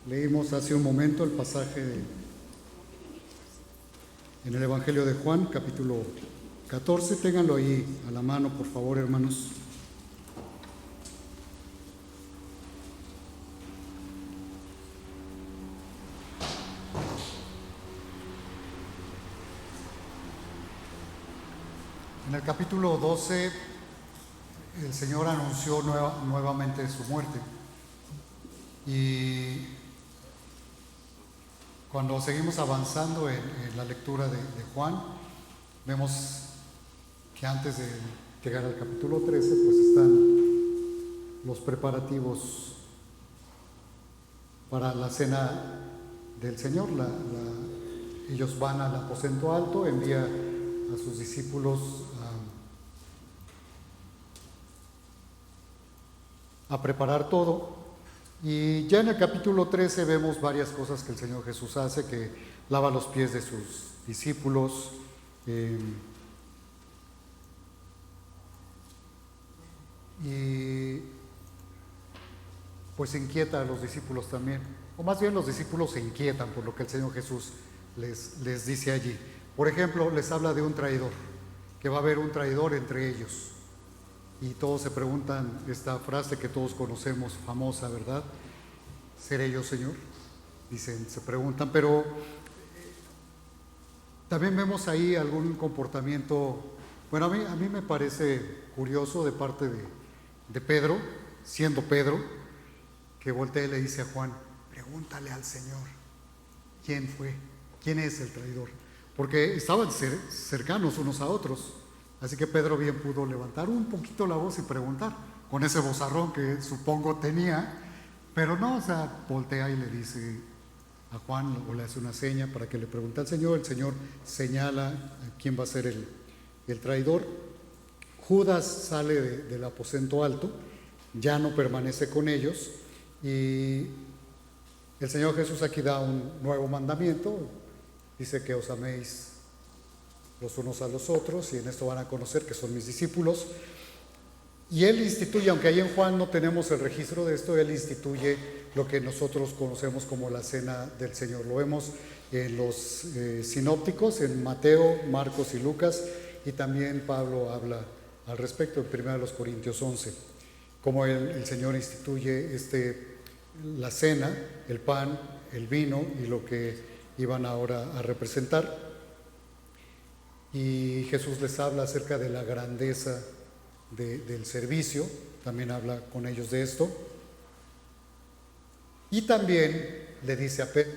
Leímos hace un momento el pasaje en el Evangelio de Juan, capítulo 14. Ténganlo ahí a la mano, por favor, hermanos. En el capítulo 12, el Señor anunció nuevamente su muerte. Y cuando seguimos avanzando en la lectura de Juan, vemos que antes de llegar al capítulo 13, pues están los preparativos para la cena del Señor. Ellos van al aposento alto, envía a sus discípulos a preparar todo. Y ya en el capítulo 13 vemos varias cosas que el Señor Jesús hace, que lava los pies de sus discípulos, y pues inquieta a los discípulos también, o más bien los discípulos se inquietan por lo que el Señor Jesús les dice allí. Por ejemplo, les habla de un traidor, que va a haber un traidor entre ellos. Y todos se preguntan esta frase que todos conocemos, famosa, ¿verdad? ¿Seré yo, Señor? Dicen, se preguntan, pero también vemos ahí algún comportamiento, bueno, a mí me parece curioso de parte de Pedro, siendo Pedro, que voltea y le dice a Juan, pregúntale al Señor, ¿quién fue? ¿Quién es el traidor? Porque estaban cercanos unos a otros. Así que Pedro bien pudo levantar un poquito la voz y preguntar, con ese vozarrón que supongo tenía, pero no, o sea, voltea y le dice a Juan, o le hace una seña para que le pregunte al Señor. El Señor señala quién va a ser el traidor. Judas sale del aposento alto, ya no permanece con ellos, y el Señor Jesús aquí da un nuevo mandamiento, dice que os améis los unos a los otros, y en esto van a conocer que son mis discípulos. Y Él instituye, aunque ahí en Juan no tenemos el registro de esto, Él instituye lo que nosotros conocemos como la Cena del Señor. Lo vemos en los sinópticos, en Mateo, Marcos y Lucas, y también Pablo habla al respecto en 1 Corintios 11, como el Señor instituye la cena, el pan, el vino y lo que iban ahora a representar. Y Jesús les habla acerca de la grandeza del servicio, también habla con ellos de esto. Y también le dice a Pedro,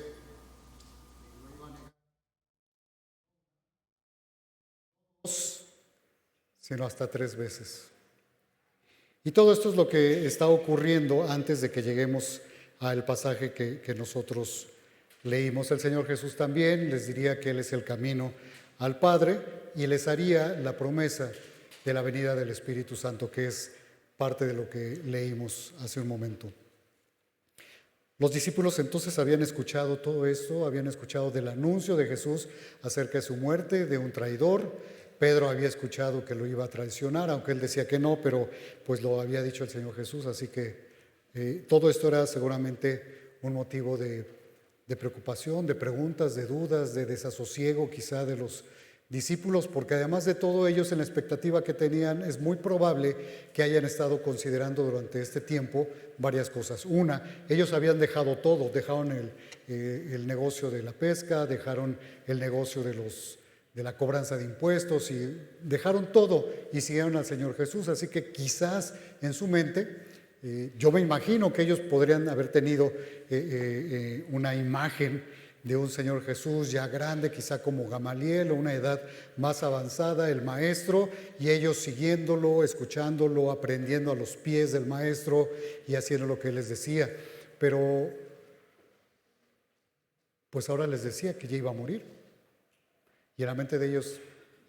sino hasta 3 veces. Y todo esto es lo que está ocurriendo antes de que lleguemos al pasaje que nosotros leímos. El Señor Jesús también les diría que Él es el camino al Padre y les haría la promesa de la venida del Espíritu Santo, que es parte de lo que leímos hace un momento. Los discípulos entonces habían escuchado todo esto, habían escuchado del anuncio de Jesús acerca de su muerte, de un traidor. Pedro había escuchado que lo iba a traicionar, aunque él decía que no, pero pues lo había dicho el Señor Jesús, así que todo esto era seguramente un motivo de preocupación, de preguntas, de dudas, de desasosiego quizá de los discípulos, porque además de todo ellos en la expectativa que tenían es muy probable que hayan estado considerando durante este tiempo varias cosas. Una, ellos habían dejado todo, dejaron el negocio de la pesca, dejaron el negocio de la cobranza de impuestos y dejaron todo y siguieron al Señor Jesús. Así que quizás en su mente, yo me imagino que ellos podrían haber tenido una imagen de un Señor Jesús ya grande, quizá como Gamaliel, o una edad más avanzada, el maestro, y ellos siguiéndolo, escuchándolo, aprendiendo a los pies del maestro y haciendo lo que él les decía. Pero pues ahora les decía que ya iba a morir. Y en la mente de ellos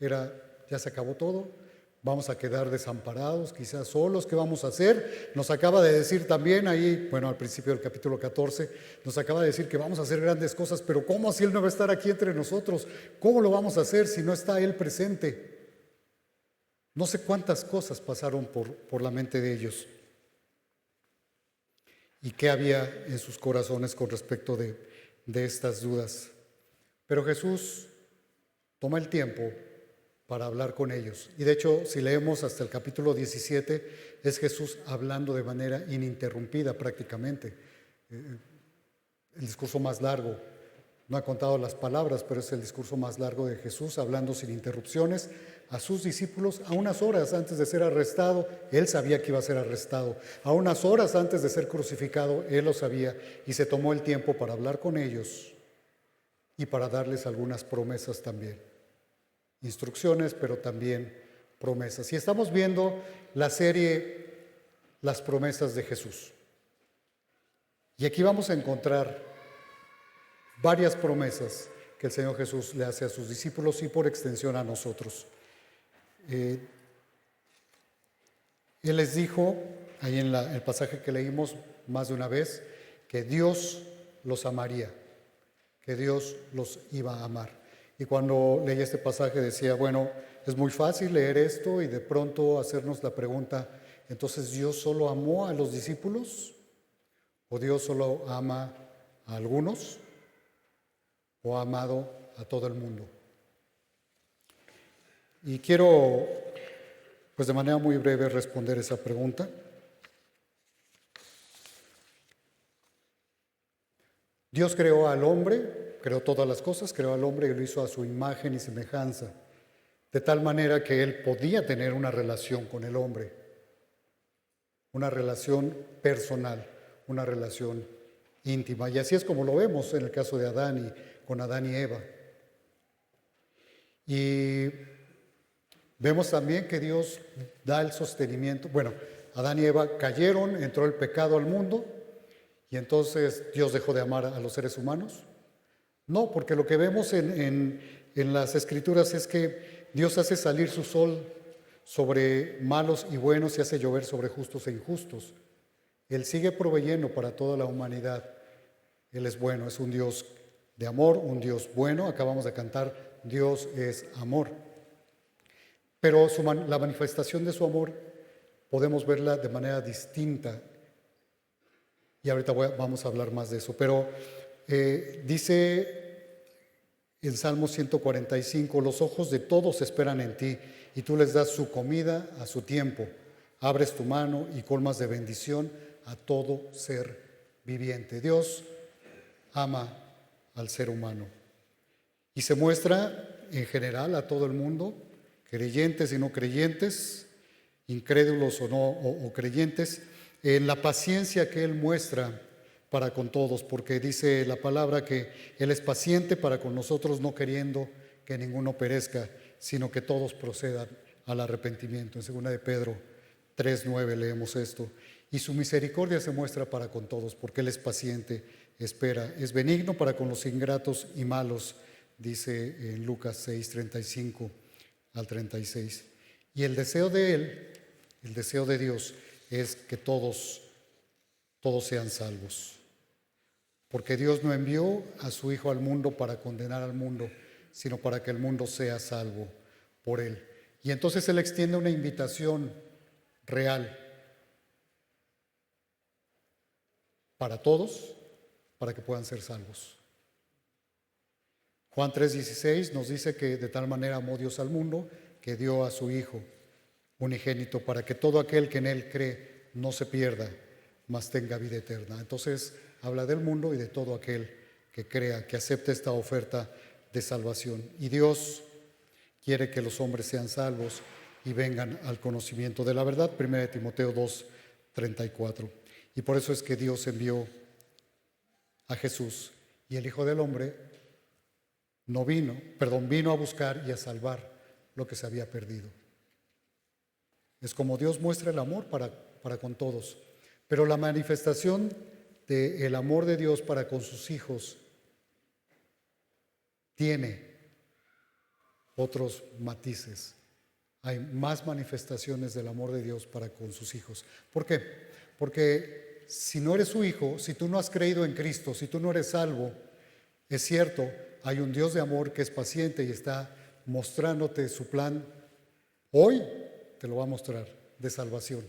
era, ya se acabó todo, vamos a quedar desamparados, quizás solos, ¿qué vamos a hacer? Nos acaba de decir también ahí, bueno, al principio del capítulo 14, nos acaba de decir que vamos a hacer grandes cosas, pero ¿cómo si Él no va a estar aquí entre nosotros? ¿Cómo lo vamos a hacer si no está Él presente? No sé cuántas cosas pasaron por la mente de ellos. y qué había en sus corazones con respecto de estas dudas. Pero Jesús toma el tiempo para hablar con ellos. Y de hecho, si leemos hasta el capítulo 17, es Jesús hablando de manera ininterrumpida prácticamente. El discurso más largo. No ha contado las palabras, pero es el discurso más largo de Jesús, hablando sin interrupciones a sus discípulos a unas horas antes de ser arrestado. Él sabía que iba a ser arrestado. A unas horas antes de ser crucificado, Él lo sabía y se tomó el tiempo para hablar con ellos y para darles algunas promesas también. Instrucciones, pero también promesas. Y estamos viendo la serie Las promesas de Jesús. Y aquí vamos a encontrar varias promesas que el Señor Jesús le hace a sus discípulos y por extensión a nosotros. Él les dijo, ahí en el pasaje que leímos más de una vez, que Dios los amaría, que Dios los iba a amar. Y cuando leí este pasaje decía, bueno, es muy fácil leer esto y de pronto hacernos la pregunta, ¿entonces Dios solo amó a los discípulos? ¿O Dios solo ama a algunos? ¿O ha amado a todo el mundo? Y quiero, pues de manera muy breve, responder esa pregunta. Dios creó al hombre, creó todas las cosas, creó al hombre y lo hizo a su imagen y semejanza, de tal manera que él podía tener una relación con el hombre, una relación personal, una relación íntima. Y así es como lo vemos en el caso de con Adán y Eva. Y vemos también que Dios da el sostenimiento. Bueno, Adán y Eva cayeron, entró el pecado al mundo y entonces Dios dejó de amar a los seres humanos. No, porque lo que vemos en las Escrituras es que Dios hace salir su sol sobre malos y buenos y hace llover sobre justos e injustos. Él sigue proveyendo para toda la humanidad. Él es bueno, es un Dios de amor, un Dios bueno. Acabamos de cantar, Dios es amor. Pero la manifestación de su amor podemos verla de manera distinta. Y ahorita vamos a hablar más de eso. Pero dice en Salmo 145, los ojos de todos esperan en ti y tú les das su comida a su tiempo. Abres tu mano y colmas de bendición a todo ser viviente. Dios ama al ser humano y se muestra en general a todo el mundo, creyentes y no creyentes, incrédulos o no o creyentes, en la paciencia que Él muestra para con todos, porque dice la palabra que Él es paciente para con nosotros, no queriendo que ninguno perezca, sino que todos procedan al arrepentimiento. En 2 de Pedro 3:9 leemos esto. Y su misericordia se muestra para con todos, porque Él es paciente, espera, es benigno para con los ingratos y malos, dice en Lucas 6:35 al 36. Y el deseo de Él, el deseo de Dios, es que todos sean salvos. Porque Dios no envió a su Hijo al mundo para condenar al mundo, sino para que el mundo sea salvo por Él. Y entonces Él extiende una invitación real para todos, para que puedan ser salvos. Juan 3:16 nos dice que de tal manera amó Dios al mundo que dio a su Hijo unigénito para que todo aquel que en Él cree no se pierda, mas tenga vida eterna. Entonces habla del mundo y de todo aquel que crea, que acepte esta oferta de salvación. Y Dios quiere que los hombres sean salvos y vengan al conocimiento de la verdad. 1 Timoteo 2:34. Y por eso es que Dios envió a Jesús y el Hijo del Hombre vino a buscar y a salvar lo que se había perdido. Es como Dios muestra el amor para con todos. Pero la manifestación del amor de Dios para con sus hijos tiene otros matices. Hay más manifestaciones del amor de Dios para con sus hijos. ¿Por qué? Porque si no eres su hijo, si tú no has creído en Cristo, si tú no eres salvo, es cierto, hay un Dios de amor que es paciente y está mostrándote su plan. Hoy te lo va a mostrar de salvación.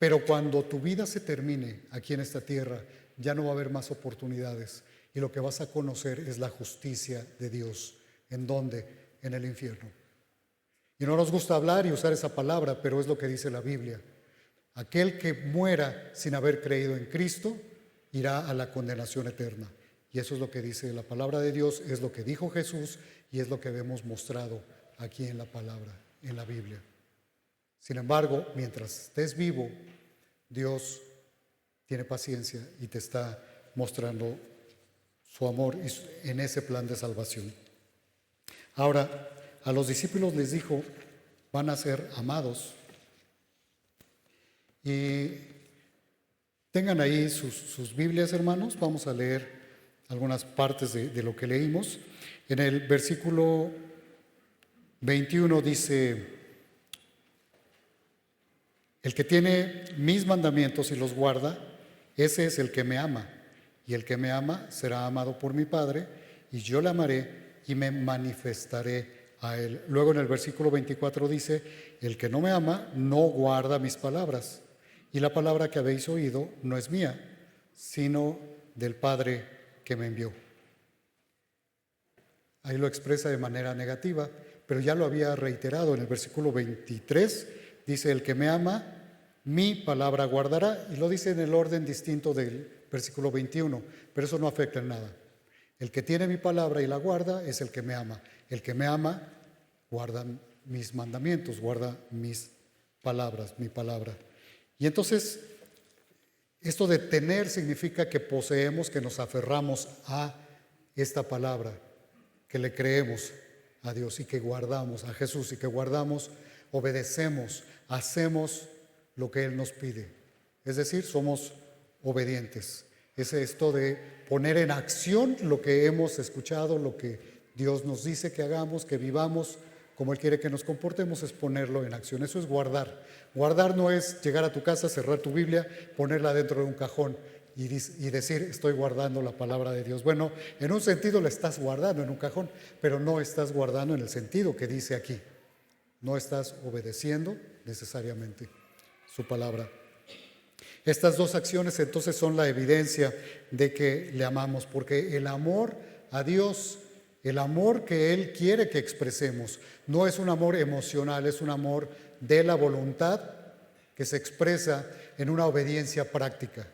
Pero cuando tu vida se termine aquí en esta tierra, ya no va a haber más oportunidades. Y lo que vas a conocer es la justicia de Dios. ¿En dónde? En el infierno. Y no nos gusta hablar y usar esa palabra, pero es lo que dice la Biblia. Aquel que muera sin haber creído en Cristo irá a la condenación eterna. Y eso es lo que dice la palabra de Dios, es lo que dijo Jesús y es lo que vemos mostrado aquí en la palabra, en la Biblia. Sin embargo, mientras estés vivo, Dios tiene paciencia y te está mostrando su amor en ese plan de salvación. Ahora, a los discípulos les dijo, van a ser amados. Y tengan ahí sus Biblias, hermanos. Vamos a leer algunas partes de lo que leímos. En el versículo 21 dice: el que tiene mis mandamientos y los guarda, ese es el que me ama. Y el que me ama será amado por mi Padre, y yo le amaré y me manifestaré a él. Luego en el versículo 24 dice: el que no me ama no guarda mis palabras. Y la palabra que habéis oído no es mía, sino del Padre que me envió. Ahí lo expresa de manera negativa, pero ya lo había reiterado en el versículo 23. Dice: el que me ama, mi palabra guardará. Y lo dice en el orden distinto del versículo 21, pero eso no afecta en nada. El que tiene mi palabra y la guarda es el que me ama. El que me ama guarda mis mandamientos, guarda mis palabras, mi palabra. Y entonces, esto de tener significa que poseemos, que nos aferramos a esta palabra, que le creemos a Dios y que guardamos a Jesús y que guardamos, obedecemos, hacemos lo que Él nos pide. Es decir, somos obedientes. Es esto de poner en acción lo que hemos escuchado, lo que Dios nos dice que hagamos, que vivamos como Él quiere que nos comportemos, es ponerlo en acción. Eso es guardar. Guardar no es llegar a tu casa, cerrar tu Biblia, ponerla dentro de un cajón y decir, estoy guardando la palabra de Dios. Bueno, en un sentido la estás guardando en un cajón, pero no estás guardando en el sentido que dice aquí. No estás obedeciendo necesariamente su palabra. Estas dos acciones entonces son la evidencia de que le amamos, porque el amor a Dios, el amor que Él quiere que expresemos, no es un amor emocional, es un amor de la voluntad que se expresa en una obediencia práctica.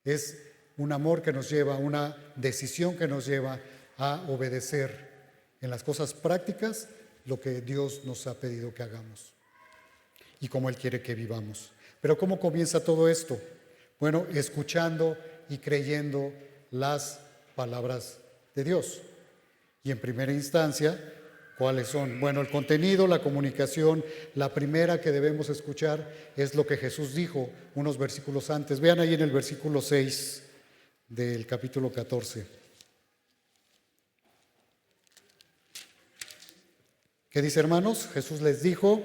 Es un amor que nos lleva, una decisión que nos lleva a obedecer en las cosas prácticas lo que Dios nos ha pedido que hagamos y como Él quiere que vivamos. Pero ¿cómo comienza todo esto? Bueno, escuchando y creyendo las palabras de Dios. Y en primera instancia, ¿cuáles son? Bueno, el contenido, la comunicación, la primera que debemos escuchar es lo que Jesús dijo unos versículos antes. Vean ahí en el versículo 6 del capítulo 14. ¿Qué dice, hermanos? Jesús les dijo: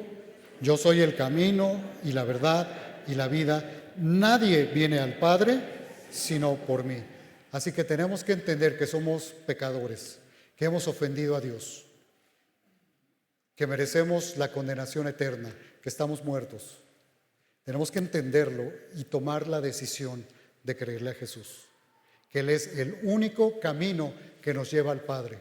yo soy el camino y la verdad y la vida. Nadie viene al Padre sino por mí. Así que tenemos que entender que somos pecadores, que hemos ofendido a Dios, que merecemos la condenación eterna, que estamos muertos. Tenemos que entenderlo y tomar la decisión de creerle a Jesús, que Él es el único camino que nos lleva al Padre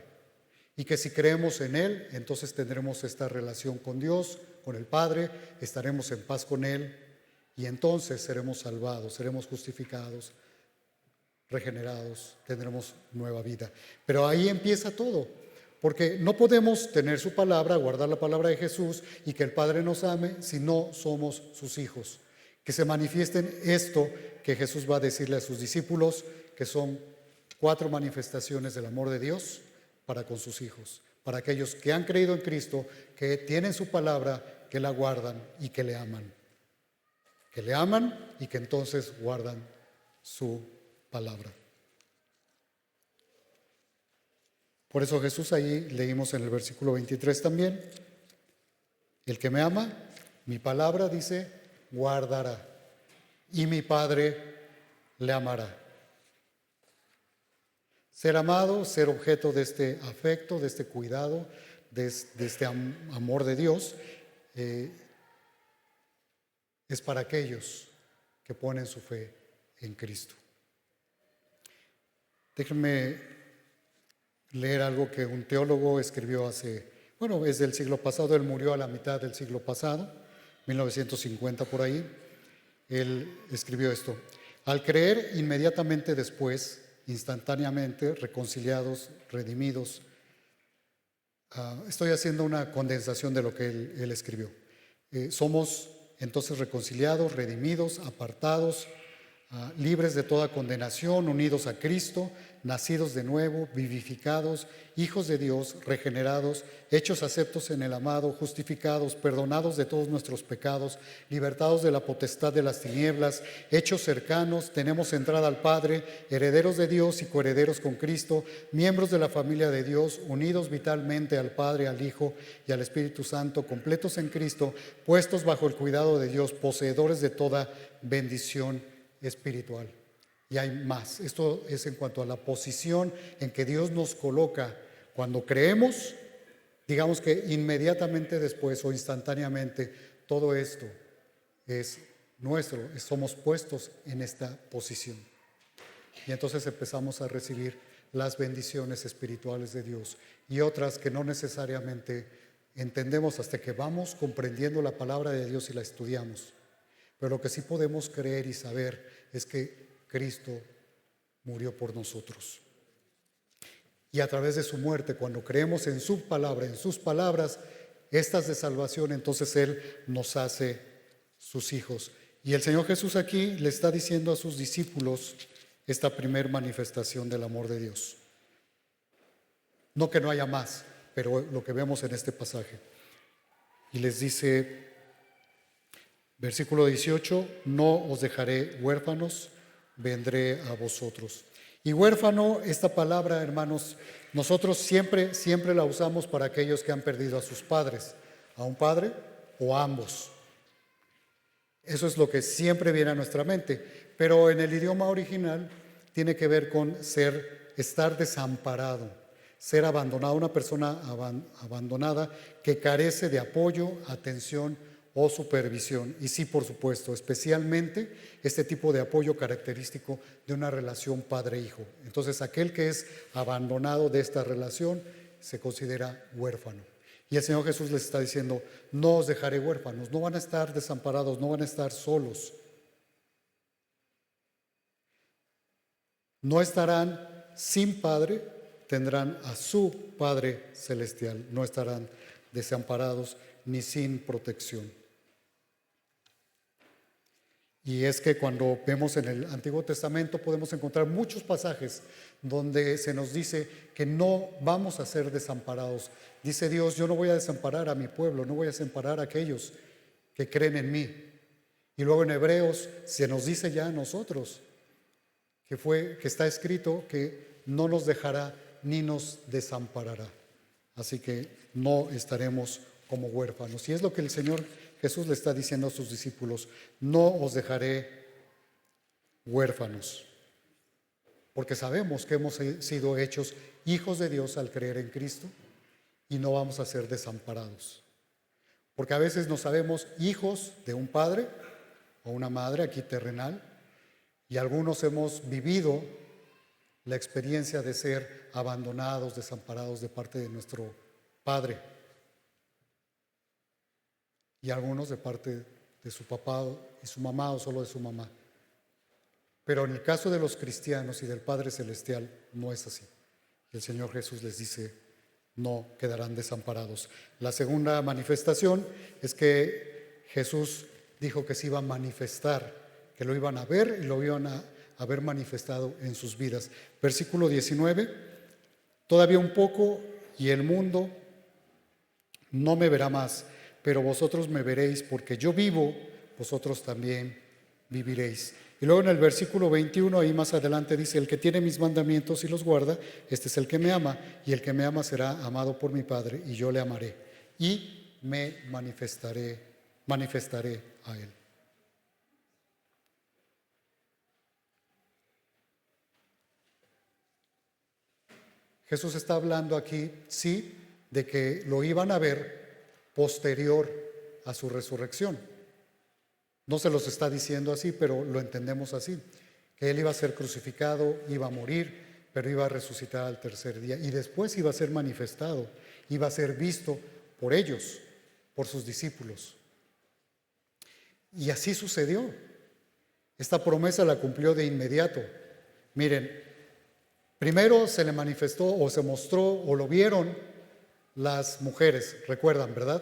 y que si creemos en Él, entonces tendremos esta relación con Dios, con el Padre, estaremos en paz con Él y entonces seremos salvados, seremos justificados, regenerados, tendremos nueva vida. Pero ahí empieza todo, porque no podemos tener su palabra, guardar la palabra de Jesús y que el Padre nos ame si no somos sus hijos. Que se manifiesten esto que Jesús va a decirle a sus discípulos, que son 4 manifestaciones del amor de Dios para con sus hijos, para aquellos que han creído en Cristo, que tienen su palabra, que la guardan y que le aman. Que le aman y que entonces guardan su palabra. Por eso Jesús ahí leímos en el versículo 23 también: el que me ama, mi palabra, dice, guardará, y mi Padre le amará. Ser amado, ser objeto de este afecto, de este cuidado, de este amor de Dios, es para aquellos que ponen su fe en Cristo. Déjenme leer algo que un teólogo escribió es del siglo pasado, él murió a la mitad del siglo pasado, 1950 por ahí. Él escribió esto: al creer inmediatamente después, instantáneamente, reconciliados, redimidos. Estoy haciendo una condensación de lo que él escribió. Somos entonces reconciliados, redimidos, apartados, libres de toda condenación, unidos a Cristo, nacidos de nuevo, vivificados, hijos de Dios, regenerados, hechos aceptos en el amado, justificados, perdonados de todos nuestros pecados, libertados de la potestad de las tinieblas, hechos cercanos, tenemos entrada al Padre, herederos de Dios y coherederos con Cristo, miembros de la familia de Dios, unidos vitalmente al Padre, al Hijo y al Espíritu Santo, completos en Cristo, puestos bajo el cuidado de Dios, poseedores de toda bendición espiritual. Y hay más. Esto es en cuanto a la posición en que Dios nos coloca cuando creemos. Digamos que inmediatamente después o instantáneamente todo esto es nuestro, somos puestos en esta posición. Y entonces empezamos a recibir las bendiciones espirituales de Dios y otras que no necesariamente entendemos hasta que vamos comprendiendo la palabra de Dios y la estudiamos. Pero lo que sí podemos creer y saber es que Cristo murió por nosotros. Y a través de su muerte, cuando creemos en su palabra, en sus palabras, estas de salvación, entonces Él nos hace sus hijos. Y el Señor Jesús aquí le está diciendo a sus discípulos esta primer manifestación del amor de Dios. No que no haya más, pero lo que vemos en este pasaje. Y les dice, versículo 18, no os dejaré huérfanos, vendré a vosotros. Y huérfano, esta palabra, hermanos, nosotros siempre la usamos para aquellos que han perdido a sus padres, a un padre o a ambos. Eso es lo que siempre viene a nuestra mente, pero en el idioma original tiene que ver con estar desamparado, ser abandonado, una persona abandonada que carece de apoyo, atención o supervisión. Y sí, por supuesto, especialmente este tipo de apoyo característico de una relación padre-hijo. Entonces, aquel que es abandonado de esta relación se considera huérfano. Y el Señor Jesús les está diciendo, no os dejaré huérfanos, no van a estar desamparados, no van a estar solos. No estarán sin padre, tendrán a su Padre Celestial, no estarán desamparados ni sin protección. Y es que cuando vemos en el Antiguo Testamento podemos encontrar muchos pasajes donde se nos dice que no vamos a ser desamparados. Dice Dios, yo no voy a desamparar a mi pueblo, no voy a desamparar a aquellos que creen en mí. Y luego en Hebreos se nos dice ya a nosotros que está escrito que no nos dejará ni nos desamparará. Así que no estaremos como huérfanos. Y es lo que el Señor Jesús le está diciendo a sus discípulos, no os dejaré huérfanos, porque sabemos que hemos sido hechos hijos de Dios al creer en Cristo y no vamos a ser desamparados. Porque a veces nos sabemos hijos de un padre o una madre aquí terrenal y algunos hemos vivido la experiencia de ser abandonados, desamparados de parte de nuestro padre. Y algunos de parte de su papá y su mamá o solo de su mamá. Pero en el caso de los cristianos y del Padre Celestial no es así. El Señor Jesús les dice, no quedarán desamparados. La segunda manifestación es que Jesús dijo que se iba a manifestar, que lo iban a ver y lo iban a ver manifestado en sus vidas. Versículo 19, todavía un poco y el mundo no me verá más, pero vosotros me veréis, porque yo vivo, vosotros también viviréis. Y luego en el versículo 21, ahí más adelante dice, el que tiene mis mandamientos y los guarda, este es el que me ama, y el que me ama será amado por mi Padre, y yo le amaré, y me manifestaré a él. Jesús está hablando aquí, sí, de que lo iban a ver posterior a su resurrección. No se los está diciendo así, pero lo entendemos así, que Él iba a ser crucificado, iba a morir, pero iba a resucitar al tercer día y después iba a ser manifestado, iba a ser visto por ellos, por sus discípulos. Y así sucedió. Esta promesa la cumplió de inmediato. Miren, primero se le manifestó o se mostró o lo vieron las mujeres, recuerdan, ¿verdad?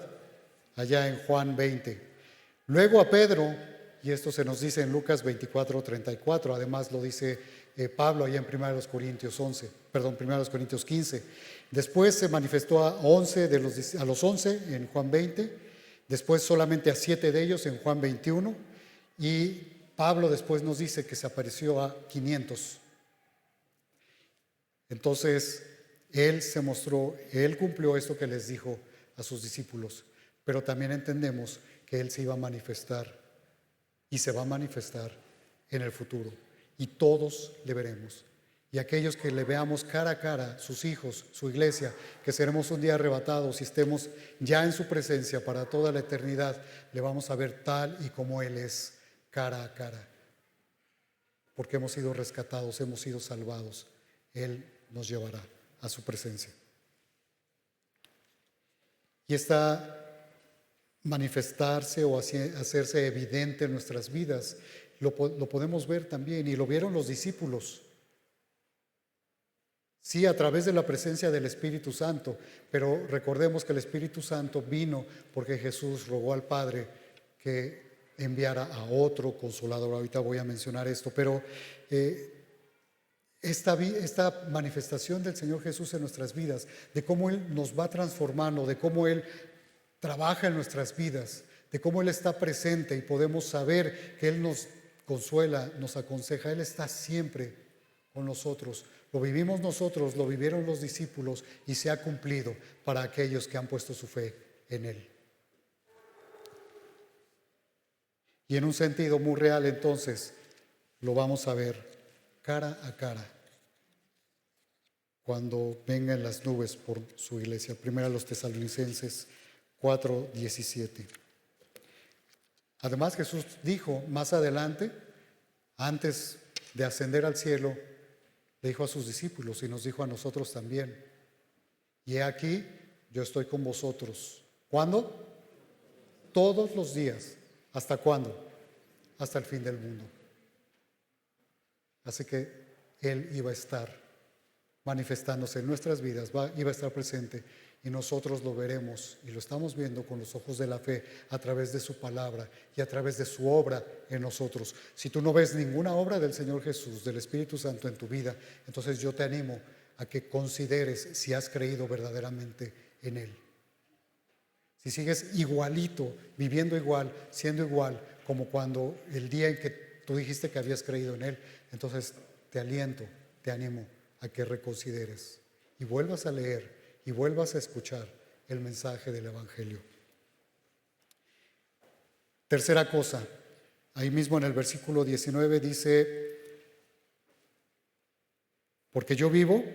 Allá en Juan 20. Luego a Pedro, y esto se nos dice en Lucas 24:34, además lo dice Pablo allá en 1 Corintios 15. Después se manifestó a los 11 en Juan 20, después solamente a 7 de ellos en Juan 21, y Pablo después nos dice que se apareció a 500. Entonces, Él se mostró, Él cumplió esto que les dijo a sus discípulos, pero también entendemos que Él se iba a manifestar y se va a manifestar en el futuro, y todos le veremos. Y aquellos que le veamos cara a cara, sus hijos, su iglesia, que seremos un día arrebatados y estemos ya en su presencia para toda la eternidad, le vamos a ver tal y como Él es, cara a cara. Porque hemos sido rescatados, hemos sido salvados. Él nos llevará a su presencia. Y esta manifestarse o hacerse evidente en nuestras vidas, lo podemos ver también, y lo vieron los discípulos. Sí, a través de la presencia del Espíritu Santo, pero recordemos que el Espíritu Santo vino porque Jesús rogó al Padre que enviara a otro consolador. Ahorita voy a mencionar esto, pero esta manifestación del Señor Jesús en nuestras vidas, de cómo Él nos va transformando, de cómo Él trabaja en nuestras vidas, de cómo Él está presente y podemos saber que Él nos consuela, nos aconseja. Él está siempre con nosotros. Lo vivimos nosotros, lo vivieron los discípulos y se ha cumplido para aquellos que han puesto su fe en Él. Y en un sentido muy real, entonces, lo vamos a ver cara a cara cuando vengan las nubes por su iglesia. Primero a los Tesalonicenses 4:17. Además, Jesús dijo más adelante, antes de ascender al cielo, le dijo a sus discípulos y nos dijo a nosotros también: y he aquí, yo estoy con vosotros. ¿Cuándo? Todos los días. ¿Hasta cuándo? Hasta el fin del mundo. Así que Él iba a estar manifestándose en nuestras vidas, iba a estar presente, y nosotros lo veremos y lo estamos viendo con los ojos de la fe a través de su palabra y a través de su obra en nosotros. Si tú no ves ninguna obra del Señor Jesús, del Espíritu Santo en tu vida, entonces yo te animo a que consideres si has creído verdaderamente en Él. Si sigues igualito, viviendo igual, siendo igual, como cuando el día en que tú dijiste que habías creído en Él, entonces te aliento, te animo a que reconsideres y vuelvas a leer y vuelvas a escuchar el mensaje del Evangelio. Tercera cosa, ahí mismo en el versículo 19 dice: porque yo vivo,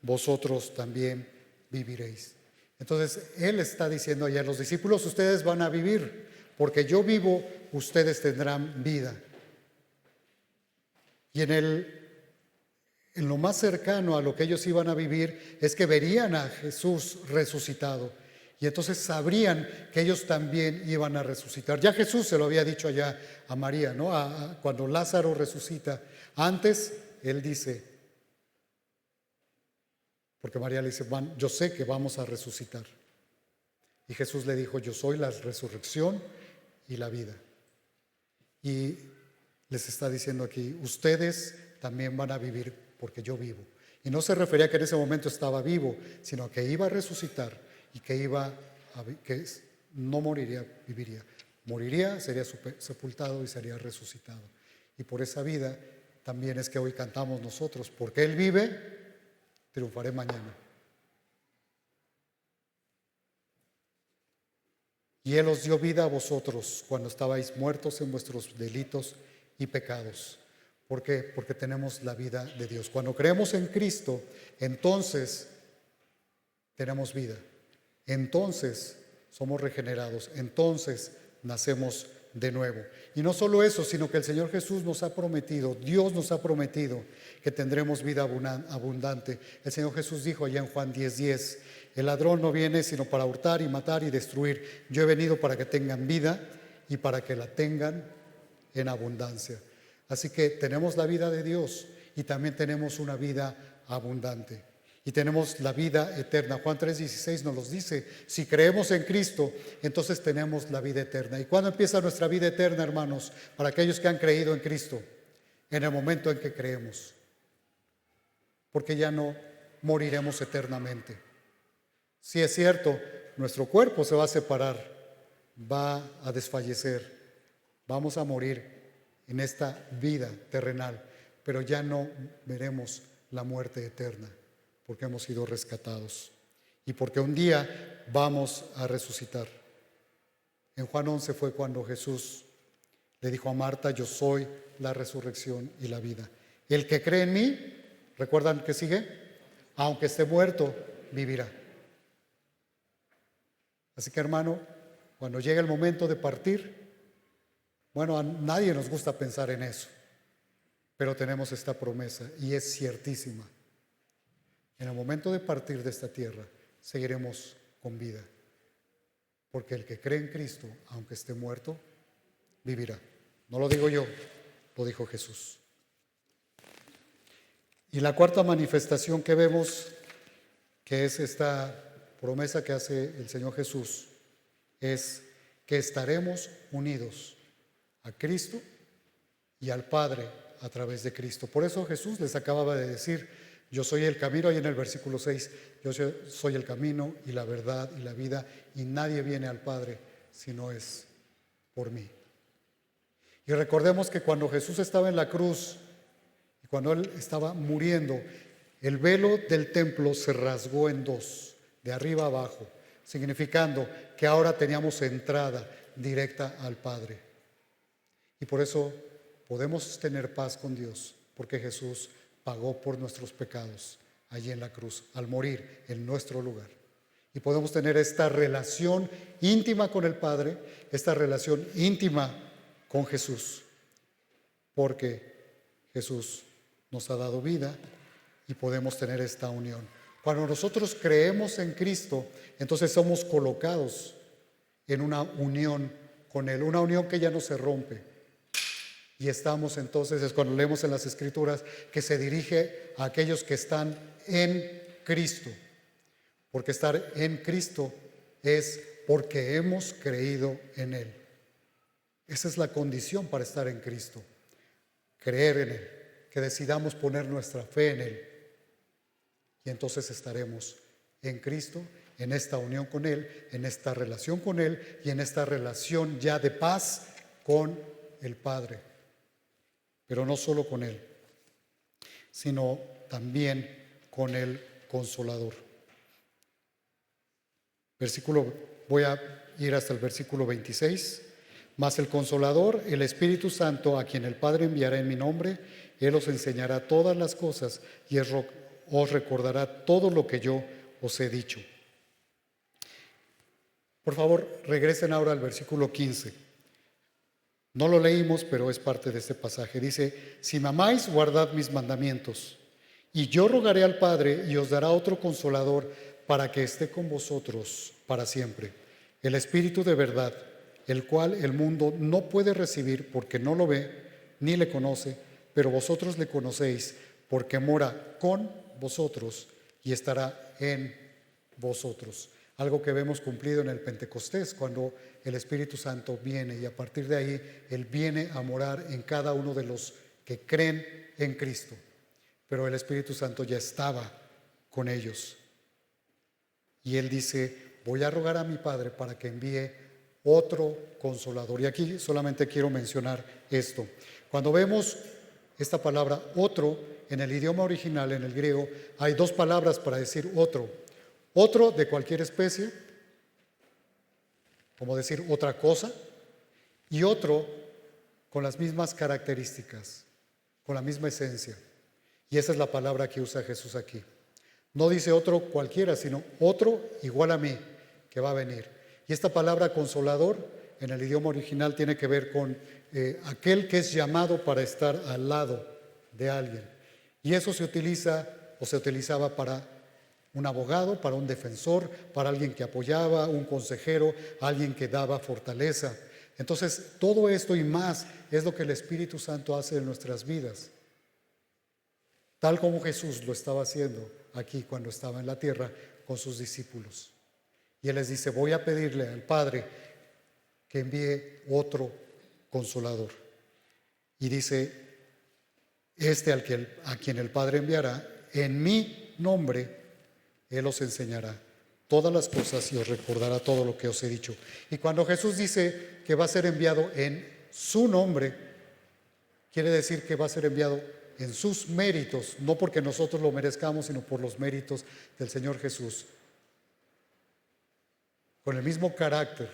vosotros también viviréis. Entonces, Él está diciendo allá a los discípulos: ustedes van a vivir, porque yo vivo, ustedes tendrán vida. Y en lo más cercano a lo que ellos iban a vivir es que verían a Jesús resucitado. Y entonces sabrían que ellos también iban a resucitar. Ya Jesús se lo había dicho allá a María, ¿no? Cuando Lázaro resucita. Antes, Él dice, porque María le dice: yo sé que vamos a resucitar. Y Jesús le dijo: yo soy la resurrección y la vida. Y les está diciendo aquí: ustedes también van a vivir porque yo vivo. Y no se refería a que en ese momento estaba vivo, sino a que iba a resucitar y que que no moriría, viviría. Moriría, sería sepultado y sería resucitado. Y por esa vida también es que hoy cantamos nosotros: porque Él vive, triunfaré mañana. Y Él os dio vida a vosotros cuando estabais muertos en vuestros delitos y pecados. ¿Por qué? Porque tenemos la vida de Dios. Cuando creemos en Cristo, entonces tenemos vida. Entonces somos regenerados. Entonces nacemos de nuevo. Y no solo eso, sino que el Señor Jesús nos ha prometido, Dios nos ha prometido que tendremos vida abundante. El Señor Jesús dijo allá en Juan 10:10, el ladrón no viene sino para hurtar y matar y destruir. Yo he venido para que tengan vida y para que la tengan en abundancia. Así que tenemos la vida de Dios y también tenemos una vida abundante. Y tenemos la vida eterna. Juan 3:16 nos los dice. Si creemos en Cristo, entonces tenemos la vida eterna. ¿Y cuándo empieza nuestra vida eterna, hermanos? Para aquellos que han creído en Cristo. En el momento en que creemos. Porque ya no moriremos eternamente. Sí es cierto, nuestro cuerpo se va a separar, va a desfallecer. Vamos a morir en esta vida terrenal, pero ya no veremos la muerte eterna. Porque hemos sido rescatados y porque un día vamos a resucitar. En Juan 11 fue cuando Jesús le dijo a Marta, yo soy la resurrección y la vida. El que cree en mí, ¿recuerdan que sigue? Aunque esté muerto, vivirá. Así que, hermano, cuando llegue el momento de partir, bueno, a nadie nos gusta pensar en eso, pero tenemos esta promesa y es ciertísima. En el momento de partir de esta tierra, seguiremos con vida. Porque el que cree en Cristo, aunque esté muerto, vivirá. No lo digo yo, lo dijo Jesús. Y la cuarta manifestación que vemos, que es esta promesa que hace el Señor Jesús, es que estaremos unidos a Cristo y al Padre a través de Cristo. Por eso Jesús les acababa de decir, yo soy el camino, ahí en el versículo 6, yo soy el camino y la verdad y la vida, y nadie viene al Padre si no es por mí. Y recordemos que cuando Jesús estaba en la cruz, y cuando Él estaba muriendo, el velo del templo se rasgó en dos, de arriba a abajo, significando que ahora teníamos entrada directa al Padre. Y por eso podemos tener paz con Dios, porque Jesús pagó por nuestros pecados allí en la cruz, al morir en nuestro lugar. Y podemos tener esta relación íntima con el Padre, esta relación íntima con Jesús, porque Jesús nos ha dado vida y podemos tener esta unión. Cuando nosotros creemos en Cristo, entonces somos colocados en una unión con Él, una unión que ya no se rompe. Y estamos entonces, es cuando leemos en las Escrituras, que se dirige a aquellos que están en Cristo. Porque estar en Cristo es porque hemos creído en Él. Esa es la condición para estar en Cristo. Creer en Él, que decidamos poner nuestra fe en Él. Y entonces estaremos en Cristo, en esta unión con Él, en esta relación con Él y en esta relación ya de paz con el Padre. Pero no solo con Él, sino también con el Consolador. Voy a ir hasta el versículo 26. Mas el Consolador, el Espíritu Santo, a quien el Padre enviará en mi nombre, Él os enseñará todas las cosas y os recordará todo lo que yo os he dicho. Por favor, regresen ahora al versículo 15. No lo leímos, pero es parte de este pasaje. Dice, si me amáis, guardad mis mandamientos. Y yo rogaré al Padre y os dará otro Consolador para que esté con vosotros para siempre. El Espíritu de verdad, el cual el mundo no puede recibir porque no lo ve ni le conoce, pero vosotros le conocéis porque mora con vosotros y estará en vosotros. Algo que vemos cumplido en el Pentecostés, cuando el Espíritu Santo viene y a partir de ahí Él viene a morar en cada uno de los que creen en Cristo. Pero el Espíritu Santo ya estaba con ellos. Y Él dice, voy a rogar a mi Padre para que envíe otro Consolador. Y aquí solamente quiero mencionar esto. Cuando vemos esta palabra otro, en el idioma original, en el griego, hay dos palabras para decir otro. Otro de cualquier especie, como decir otra cosa, y otro con las mismas características, con la misma esencia. Y esa es la palabra que usa Jesús aquí. No dice otro cualquiera, sino otro igual a mí, que va a venir. Y esta palabra Consolador en el idioma original tiene que ver con aquel que es llamado para estar al lado de alguien. Y eso se utiliza o se utilizaba para un abogado, para un defensor, para alguien que apoyaba, un consejero, alguien que daba fortaleza. Entonces, todo esto y más es lo que el Espíritu Santo hace en nuestras vidas. Tal como Jesús lo estaba haciendo aquí cuando estaba en la tierra con sus discípulos. Y Él les dice, voy a pedirle al Padre que envíe otro consolador. Y dice, a quien el Padre enviará, en mi nombre, Él os enseñará todas las cosas y os recordará todo lo que os he dicho. Y cuando Jesús dice que va a ser enviado en su nombre, quiere decir que va a ser enviado en sus méritos, no porque nosotros lo merezcamos, sino por los méritos del Señor Jesús. Con el mismo carácter,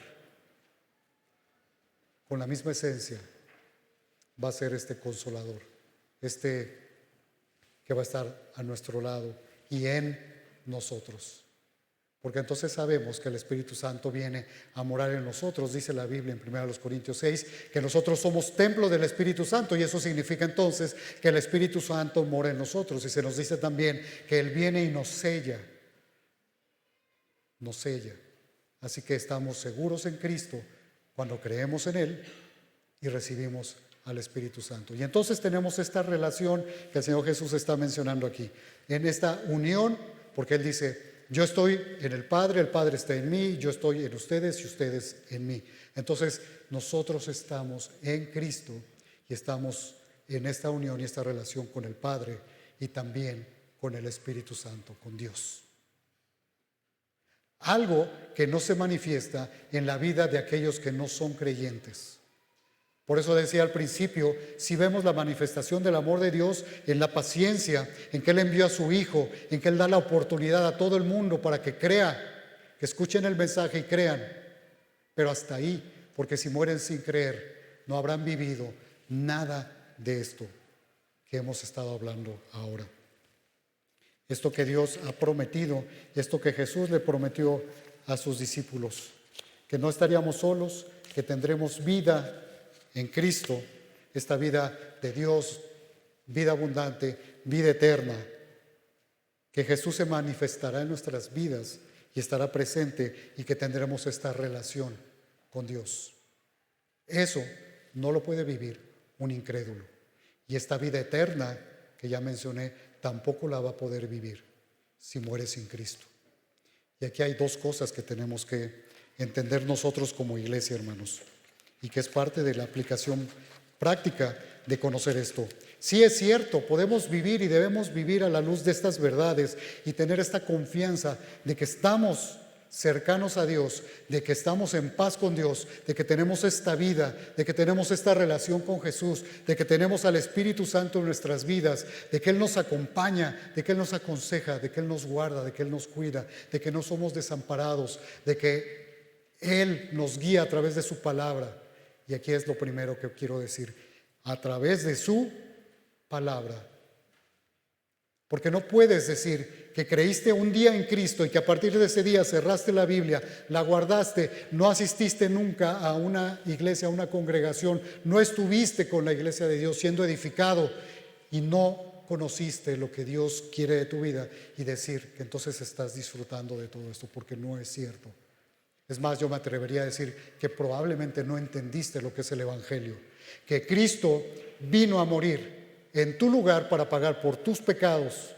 con la misma esencia, va a ser este consolador, este que va a estar a nuestro lado y en nosotros. Porque entonces sabemos que el Espíritu Santo viene a morar en nosotros. Dice la Biblia en 1 Corintios 6 que nosotros somos templo del Espíritu Santo, y eso significa entonces que el Espíritu Santo mora en nosotros. Y se nos dice también que Él viene y nos sella. Nos sella. Así que estamos seguros en Cristo cuando creemos en Él y recibimos al Espíritu Santo. Y entonces tenemos esta relación que el Señor Jesús está mencionando aquí, en esta unión, porque Él dice, yo estoy en el Padre está en mí, yo estoy en ustedes y ustedes en mí. Entonces nosotros estamos en Cristo y estamos en esta unión y esta relación con el Padre y también con el Espíritu Santo, con Dios. Algo que no se manifiesta en la vida de aquellos que no son creyentes. Por eso decía al principio, si vemos la manifestación del amor de Dios en la paciencia, en que Él envió a su Hijo, en que Él da la oportunidad a todo el mundo para que crea, que escuchen el mensaje y crean, pero hasta ahí, porque si mueren sin creer, no habrán vivido nada de esto que hemos estado hablando ahora. Esto que Dios ha prometido, esto que Jesús le prometió a sus discípulos, que no estaríamos solos, que tendremos vida en Cristo, esta vida de Dios, vida abundante, vida eterna, que Jesús se manifestará en nuestras vidas y estará presente y que tendremos esta relación con Dios. Eso no lo puede vivir un incrédulo. Y esta vida eterna que ya mencioné tampoco la va a poder vivir si muere sin Cristo. Y aquí hay dos cosas que tenemos que entender nosotros como iglesia, hermanos, y que es parte de la aplicación práctica de conocer esto. Sí es cierto, podemos vivir y debemos vivir a la luz de estas verdades y tener esta confianza de que estamos cercanos a Dios, de que estamos en paz con Dios, de que tenemos esta vida, de que tenemos esta relación con Jesús, de que tenemos al Espíritu Santo en nuestras vidas, de que Él nos acompaña, de que Él nos aconseja, de que Él nos guarda, de que Él nos cuida, de que no somos desamparados, de que Él nos guía a través de su palabra. Y aquí es lo primero que quiero decir, a través de su palabra. Porque no puedes decir que creíste un día en Cristo y que a partir de ese día cerraste la Biblia, la guardaste, no asististe nunca a una iglesia, a una congregación, no estuviste con la iglesia de Dios siendo edificado y no conociste lo que Dios quiere de tu vida y decir que entonces estás disfrutando de todo esto, porque no es cierto. Es más, yo me atrevería a decir que probablemente no entendiste lo que es el Evangelio, que Cristo vino a morir en tu lugar para pagar por tus pecados,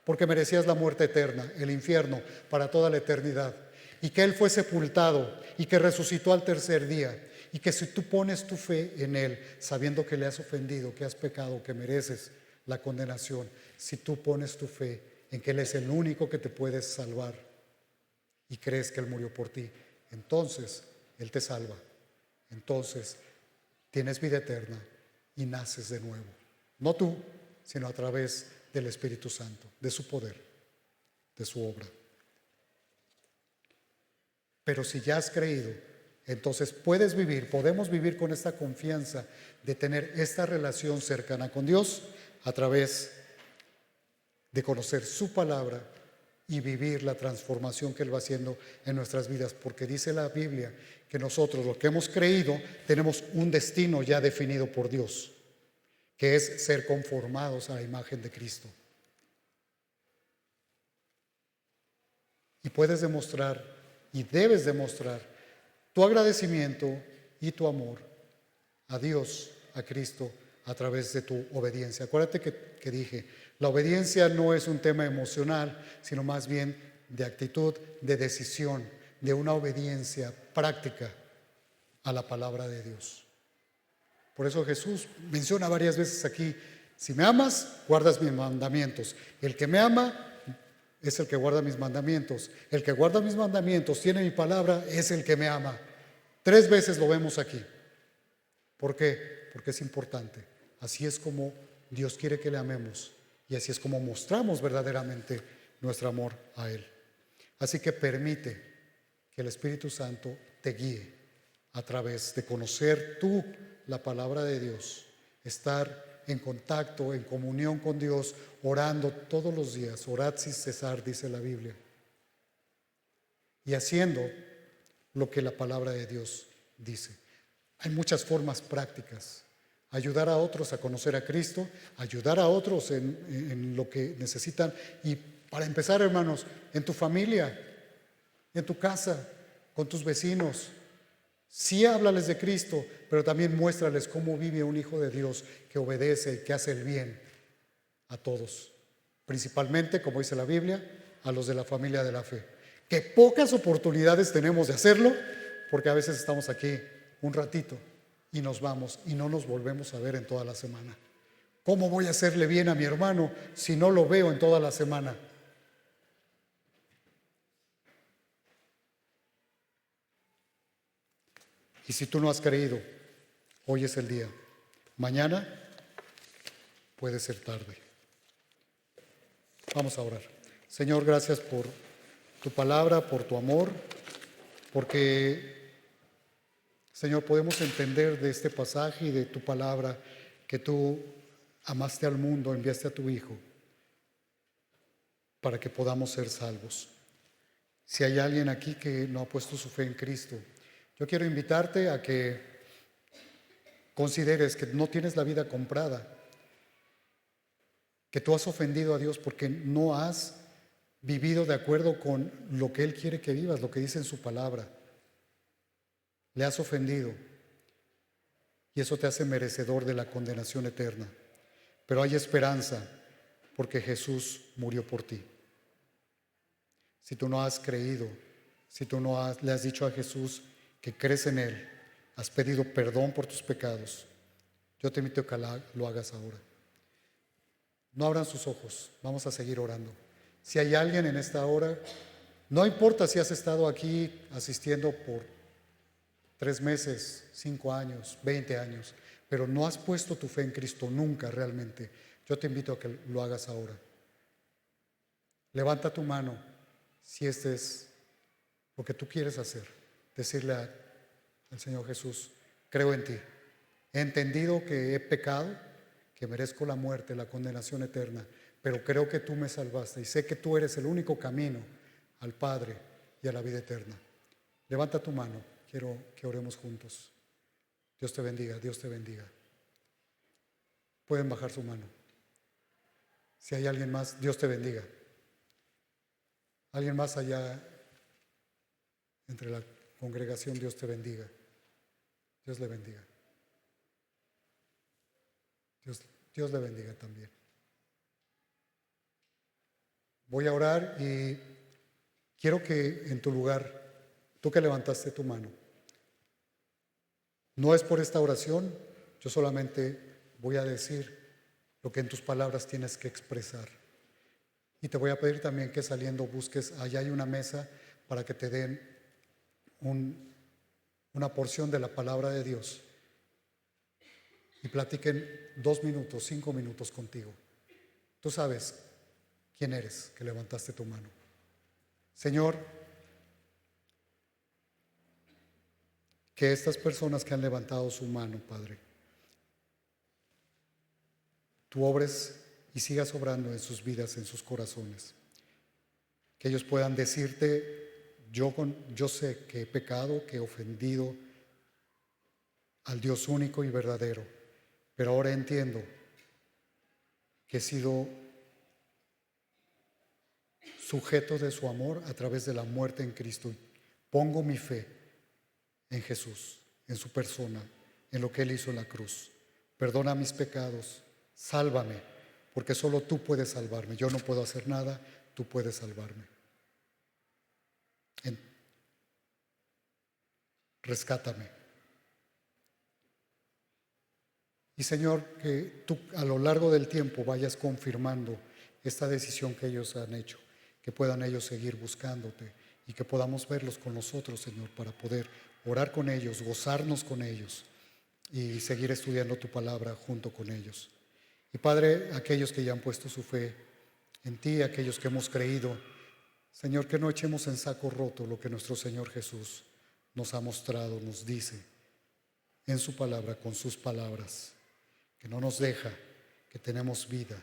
porque merecías la muerte eterna, el infierno, para toda la eternidad, y que Él fue sepultado y que resucitó al tercer día, y que si tú pones tu fe en Él, sabiendo que le has ofendido, que has pecado, que mereces la condenación, si tú pones tu fe en que Él es el único que te puede salvar y crees que Él murió por ti, entonces Él te salva, entonces tienes vida eterna y naces de nuevo. No tú, sino a través del Espíritu Santo, de su poder, de su obra. Pero si ya has creído, entonces podemos vivir con esta confianza de tener esta relación cercana con Dios a través de conocer su palabra y vivir la transformación que Él va haciendo en nuestras vidas, porque dice la Biblia que nosotros, los que hemos creído, tenemos un destino ya definido por Dios, que es ser conformados a la imagen de Cristo. Y puedes demostrar y debes demostrar tu agradecimiento y tu amor a Dios, a Cristo, a través de tu obediencia. Acuérdate que dije, la obediencia no es un tema emocional, sino más bien de actitud, de decisión, de una obediencia práctica a la palabra de Dios. Por eso Jesús menciona varias veces aquí, si me amas, guardas mis mandamientos. El que me ama es el que guarda mis mandamientos. El que guarda mis mandamientos, tiene mi palabra, es el que me ama. 3 veces lo vemos aquí. ¿Por qué? Porque es importante. Así es como Dios quiere que le amemos y así es como mostramos verdaderamente nuestro amor a Él. Así que permite que el Espíritu Santo te guíe a través de conocer tú la palabra de Dios, estar en contacto, en comunión con Dios, orando todos los días, orad sin cesar, dice la Biblia, y haciendo lo que la palabra de Dios dice. Hay muchas formas prácticas. Ayudar a otros a conocer a Cristo, ayudar a otros en lo que necesitan. Y para empezar, hermanos, en tu familia, en tu casa, con tus vecinos. Sí, háblales de Cristo, pero también muéstrales cómo vive un hijo de Dios que obedece y que hace el bien a todos. Principalmente, como dice la Biblia, a los de la familia de la fe. Que pocas oportunidades tenemos de hacerlo, porque a veces estamos aquí un ratito y nos vamos y no nos volvemos a ver en toda la semana. ¿Cómo voy a hacerle bien a mi hermano si no lo veo en toda la semana? Y si tú no has creído, hoy es el día. Mañana puede ser tarde. Vamos a orar. Señor, gracias por tu palabra, por tu amor, porque, Señor, podemos entender de este pasaje y de tu palabra que tú amaste al mundo, enviaste a tu Hijo para que podamos ser salvos. Si hay alguien aquí que no ha puesto su fe en Cristo, yo quiero invitarte a que consideres que no tienes la vida comprada, que tú has ofendido a Dios porque no has vivido de acuerdo con lo que Él quiere que vivas, lo que dice en su palabra. Le has ofendido y eso te hace merecedor de la condenación eterna. Pero hay esperanza porque Jesús murió por ti. Si tú no has creído, si tú no le has dicho a Jesús que crees en Él, has pedido perdón por tus pecados, yo te invito a que lo hagas ahora. No abran sus ojos, vamos a seguir orando. Si hay alguien en esta hora, no importa si has estado aquí asistiendo por 3 meses, 5 años, 20 años, pero no has puesto tu fe en Cristo nunca realmente, yo te invito a que lo hagas ahora. Levanta tu mano si este es lo que tú quieres hacer. Decirle al Señor Jesús, creo en ti. He entendido que he pecado, que merezco la muerte, la condenación eterna, pero creo que tú me salvaste y sé que tú eres el único camino al Padre y a la vida eterna. Levanta tu mano, quiero que oremos juntos. Dios te bendiga, Dios te bendiga. Pueden bajar su mano. Si hay alguien más, Dios te bendiga. Alguien más allá entre la congregación, Dios te bendiga. Dios le bendiga. Dios le bendiga también. Voy a orar y quiero que en tu lugar, tú que levantaste tu mano, no es por esta oración, yo solamente voy a decir lo que en tus palabras tienes que expresar. Y te voy a pedir también que saliendo busques, allá hay una mesa para que te den una porción de la palabra de Dios y platiquen 2 minutos, 5 minutos contigo. Tú sabes quién eres que levantaste tu mano. Señor, que estas personas que han levantado su mano, Padre, tú obres y sigas obrando en sus vidas, en sus corazones. Que ellos puedan decirte yo sé que he pecado, que he ofendido al Dios único y verdadero, pero ahora entiendo que he sido sujeto de su amor a través de la muerte en Cristo. Pongo mi fe en Jesús, en su persona, en lo que Él hizo en la cruz. Perdona mis pecados, sálvame, porque solo tú puedes salvarme. Yo no puedo hacer nada, tú puedes salvarme. Rescátame. Y Señor, que tú a lo largo del tiempo vayas confirmando esta decisión que ellos han hecho, que puedan ellos seguir buscándote y que podamos verlos con nosotros, Señor, para poder orar con ellos, gozarnos con ellos y seguir estudiando tu palabra junto con ellos. Y Padre, aquellos que ya han puesto su fe en ti, aquellos que hemos creído, Señor, que no echemos en saco roto lo que nuestro Señor Jesús nos ha mostrado, nos dice en su palabra, con sus palabras, que no nos deja, que tenemos vida,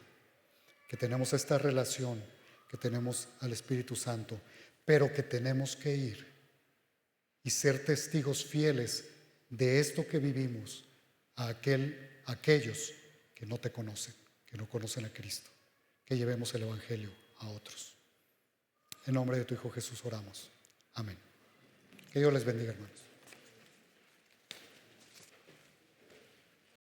que tenemos esta relación, que tenemos al Espíritu Santo, pero que tenemos que ir y ser testigos fieles de esto que vivimos a aquellos que no te conocen, que no conocen a Cristo, que llevemos el Evangelio a otros. En nombre de tu Hijo Jesús oramos. Amén. Que Dios les bendiga, hermanos.